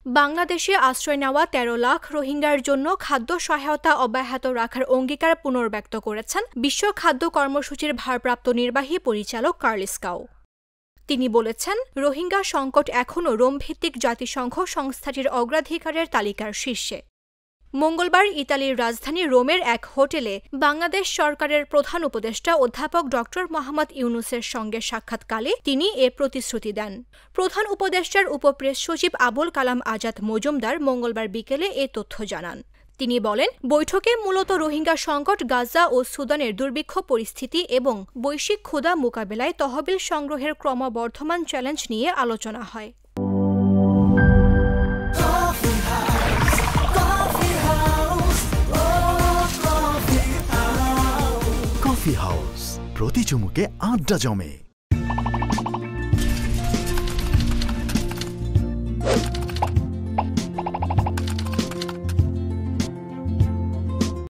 বাংলাদেশে আশ্রয় নেওয়া ১৩ লাখ রোহিঙ্গার জন্য খাদ্য সহায়তা অব্যাহত রাখার অঙ্গীকার পুনর্ব্যক্ত করেছেন বিশ্ব খাদ্য কর্মসূচির ভারপ্রাপ্ত নির্বাহী পরিচালক কার্লোস কাও। তিনি বলেছেন, রোহিঙ্গা সংকট এখনও রোমভিত্তিক জাতিসংঘ সংস্থাটির অগ্রাধিকারের তালিকার শীর্ষে। মঙ্গলবার ইতালির রাজধানী রোমের এক হোটেলে বাংলাদেশ সরকারের প্রধান উপদেষ্টা অধ্যাপক ড. মোহাম্মদ ইউনূসের সঙ্গে সাক্ষাৎকালে তিনি এ প্রতিশ্রুতি দেন। প্রধান উপদেষ্টার উপপ্রেস সচিব আবুল কালাম আজাদ মজুমদার মঙ্গলবার বিকেলে এ তথ্য জানান। তিনি বলেন, বৈঠকে মূলত রোহিঙ্গা সংকট, গাজা ও সুদানের দুর্ভিক্ষ পরিস্থিতি এবং বৈশ্বিক ক্ষুধা মোকাবেলায় তহবিল সংগ্রহের ক্রমবর্ধমান চ্যালেঞ্জ নিয়ে আলোচনা হয়। কফি হাউস, প্রতি চুমুকে আড্ডা জমে।